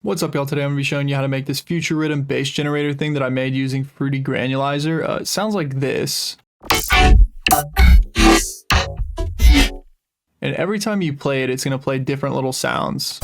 What's up, y'all? Today I'm going to be showing you how to make this future Riddim bass generator thing that I made using Fruity Granulizer. It sounds like this. And every time you play it, it's going to play different little sounds.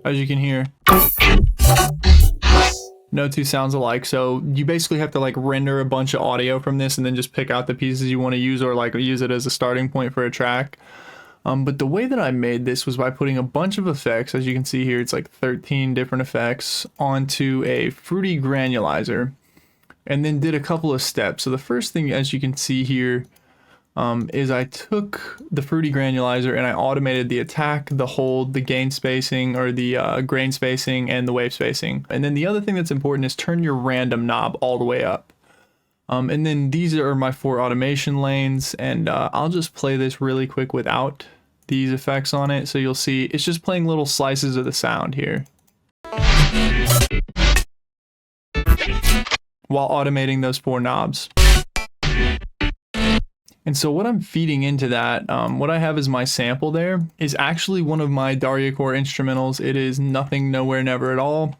As you can hear. No two sounds alike, so you basically have to like render a bunch of audio from this and then just pick out the pieces you want to use, or like use it as a starting point for a track. But the way that I made this was by putting a bunch of effects, as you can see here, it's like 13 different effects, onto a Fruity Granulizer, and then did a couple of steps. So the first thing, as you can see here, is I took the Fruity Granulizer and I automated the attack, the hold, the gain spacing, or the grain spacing, and the wave spacing. And then the other thing that's important is turn your random knob all the way up. And then these are my 4 automation lanes, and I'll just play this really quick without these effects on it, so you'll see it's just playing little slices of the sound here while automating those 4 knobs. And so what I'm feeding into that, what I have as my sample there, is actually one of my Dariacore instrumentals. It is Nothing, Nowhere, Never at All.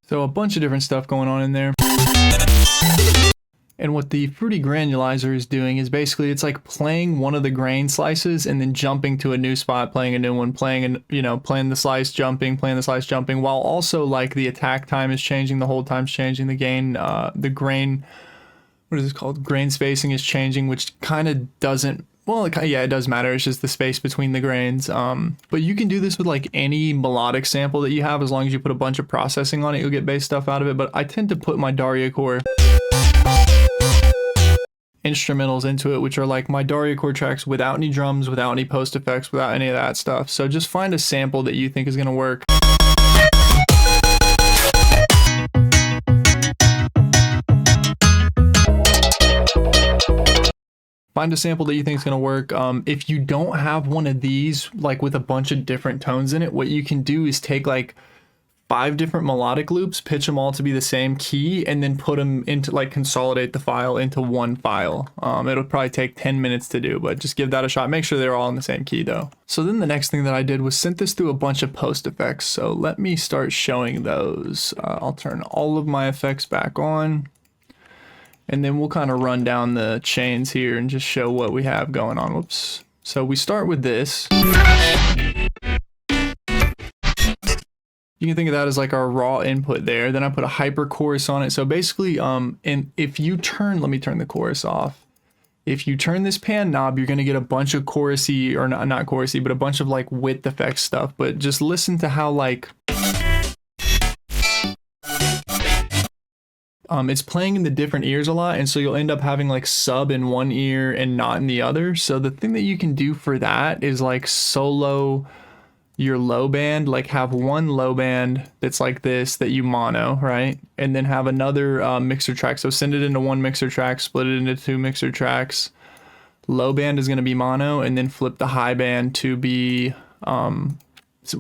So a bunch of different stuff going on in there. And what the Fruity Granulizer is doing is basically it's like playing one of the grain slices and then jumping to a new spot, playing a new one, playing the slice, jumping, playing the slice, jumping, while also like the attack time is changing, the hold time's changing, the gain, the grain, what is this called? Grain spacing is changing, which kind of doesn't, well, yeah, it does matter. It's just the space between the grains. But you can do this with like any melodic sample that you have, as long as you put a bunch of processing on it, you'll get bass stuff out of it. But I tend to put my Dariacore instrumentals into it, which are like my Dariacore tracks without any drums, without any post effects, without any of that stuff. So just find a sample that you think is going to work. Find a sample that you think is going to work. If you don't have one of these, like with a bunch of different tones in it, what you can do is take like 5 different melodic loops, pitch them all to be the same key, and then put them into, like, consolidate the file into one file. It'll probably take 10 minutes to do, but just give that a shot. Make sure they're all in the same key though. So then the next thing that I did was sent this through a bunch of post effects. So let me start showing those. I'll turn all of my effects back on. And then we'll kind of run down the chains here and just show what we have going on. Whoops. So we start with this. You can think of that as like our raw input there. Then I put a hyper chorus on it. So basically, and if you turn, let me turn the chorus off. If you turn this pan knob, you're going to get a bunch of chorusy, or not chorusy, but a bunch of like width effects stuff. But just listen to how like it's playing in the different ears a lot, and so you'll end up having like sub in one ear and not in the other. So the thing that you can do for that is like solo your low band, like have one low band that's like this that you mono, right? And then have another mixer track. So send it into one mixer track, split it into 2 mixer tracks. Low band is going to be mono, and then flip the high band to be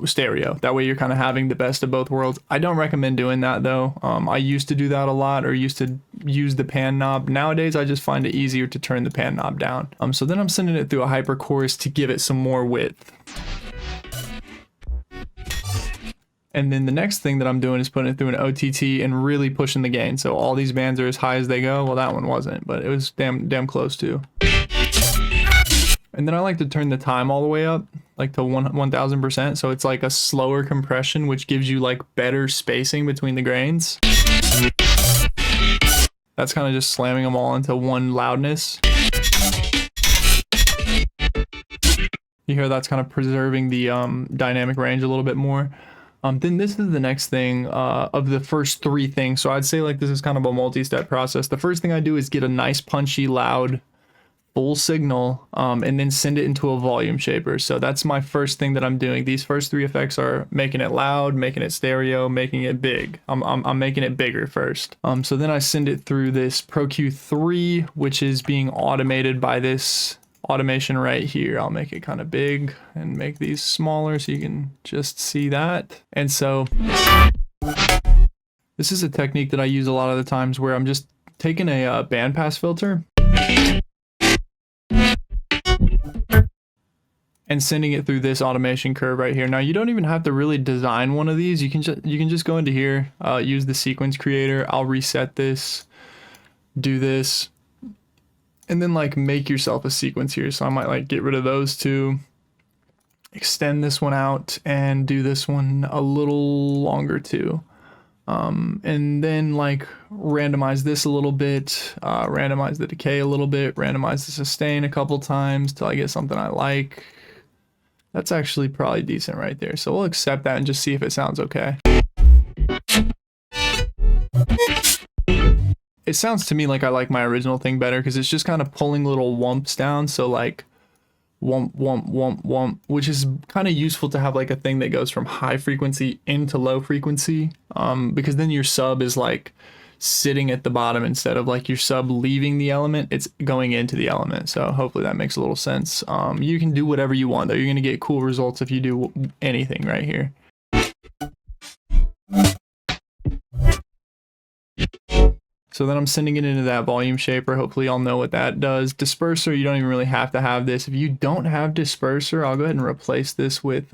stereo. That way you're kind of having the best of both worlds. I don't recommend doing that though. I used to do that a lot, or used to use the pan knob. Nowadays I just find it easier to turn the pan knob down. So then I'm sending it through a hyper chorus to give it some more width. And then the next thing that I'm doing is putting it through an OTT and really pushing the gain. So all these bands are as high as they go. Well, that one wasn't, but it was damn close to. And then I like to turn the time all the way up, like to 1000%. So it's like a slower compression, which gives you like better spacing between the grains. That's kind of just slamming them all into one loudness. You hear that's kind of preserving the dynamic range a little bit more. Then this is the next thing of the first 3 things. So I'd say like this is kind of a multi-step process. The first thing I do is get a nice punchy, loud, full signal, and then send it into a volume shaper. So that's my first thing that I'm doing. These first 3 effects are making it loud, making it stereo, making it big. I'm making it bigger first. So then I send it through this Pro Q3, which is being automated by this automation right here. I'll make it kind of big and make these smaller so you can just see that. And so this is a technique that I use a lot of the times where I'm just taking a bandpass filter and sending it through this automation curve right here. Now you don't even have to really design one of these. You can just go into here, use the sequence creator. I'll reset this, do this, and then like make yourself a sequence here. So I might like get rid of those two, extend this one out, and do this one a little longer too. And then like randomize this a little bit, randomize the decay a little bit, randomize the sustain a couple times till I get something I like. That's actually probably decent right there. So we'll accept that and just see if it sounds okay. It sounds to me like I like my original thing better because it's just kind of pulling little whumps down. So like whump, whump, whump, whump, which is kind of useful to have like a thing that goes from high frequency into low frequency. Because then your sub is like sitting at the bottom instead of like your sub leaving the element, it's going into the element. So hopefully that makes a little sense. You can do whatever you want though. You're going to get cool results if you do anything right here. So then I'm sending it into that volume shaper. Hopefully y'all know what that does. Disperser, you don't even really have to have this. If you don't have disperser, I'll go ahead and replace this with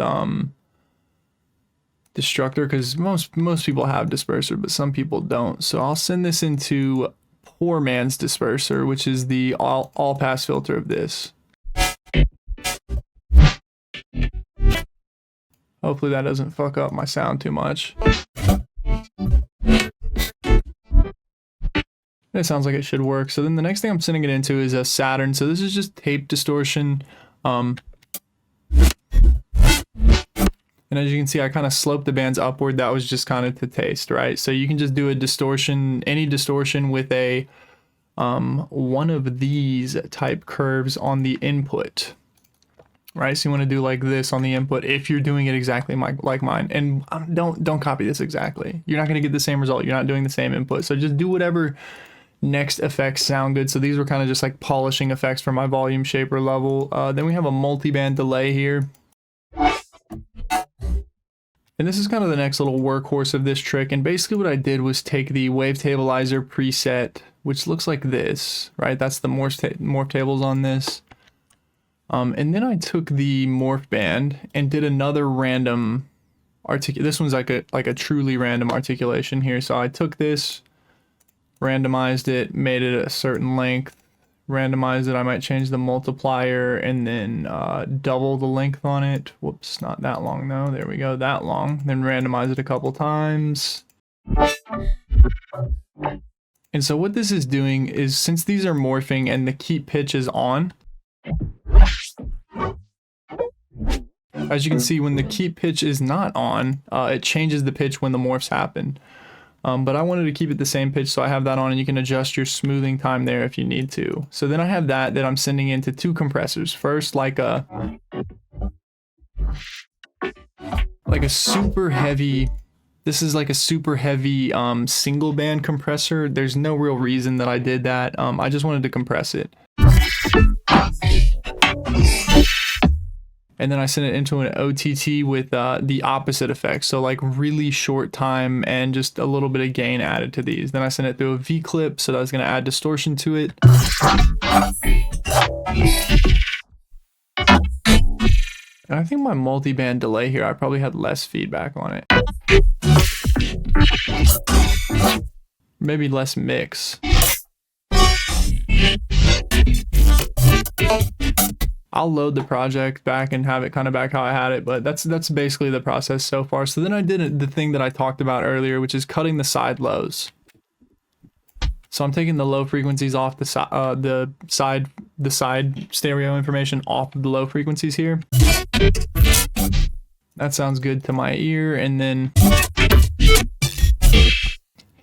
destructor, because most people have disperser, but some people don't. So I'll send this into poor man's disperser, which is the all pass filter of this. Hopefully that doesn't fuck up my sound too much. It sounds like it should work. So then the next thing I'm sending it into is a Saturn. So this is just tape distortion. And as you can see, I kind of sloped the bands upward. That was just kind of to taste, right? So you can just do a distortion, any distortion with a one of these type curves on the input, right? So you want to do like this on the input if you're doing it exactly like mine. And don't copy this exactly. You're not going to get the same result. You're not doing the same input. So just do whatever next effects sound good. So these were kind of just like polishing effects for my volume shaper level. Then we have a multiband delay here. And this is kind of the next little workhorse of this trick. And basically what I did was take the wavetabilizer preset, which looks like this, right? That's the morph tables on this. And then I took the morph band and did another random this one's like a truly random articulation here. So I took this, randomized it, made it a certain length, randomized it. I might change the multiplier and then double the length on it. Whoops, not that long though. There we go, that long. Then randomize it a couple times. And so what this is doing is, since these are morphing and the keep pitch is on, as you can see, when the keep pitch is not on, it changes the pitch when the morphs happen. But I wanted to keep it the same pitch, so I have that on, and you can adjust your smoothing time there if you need to. So then I have that I'm sending into two compressors. First, like a super heavy, this is like a super heavy single band compressor. There's no real reason that I did that. I just wanted to compress it. And then I sent it into an OTT with the opposite effect. So like really short time and just a little bit of gain added to these. Then I sent it through a V clip, so that was gonna add distortion to it. And I think my multiband delay here, I probably had less feedback on it. Maybe less mix. I'll load the project back and have it kind of back how I had it, but that's basically the process so far. So then I did the thing that I talked about earlier, which is cutting the side lows. So I'm taking the low frequencies off the side stereo information off of the low frequencies here. That sounds good to my ear. And then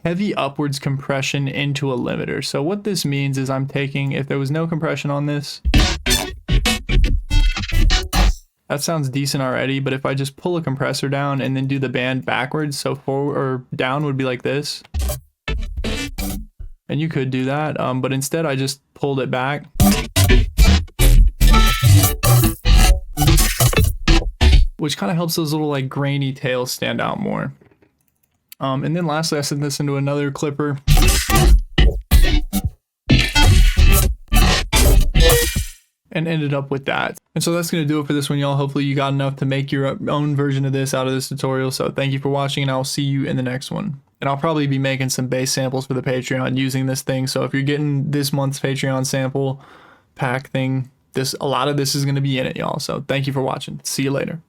heavy upwards compression into a limiter. So what this means is I'm taking, if there was no compression on this, that sounds decent already, but if I just pull a compressor down and then do the band backwards, so forward or down would be like this. And you could do that, but instead I just pulled it back. Which kind of helps those little like grainy tails stand out more. And then lastly, I sent this into another clipper. and ended up with that. And so that's going to do it for this one, y'all. Hopefully you got enough to make your own version of this out of this tutorial. So thank you for watching, and I'll see you in the next one. And I'll probably be making some bass samples for the Patreon using this thing. So if you're getting this month's Patreon sample pack thing, a lot of this is going to be in it, y'all. So thank you for watching. See you later.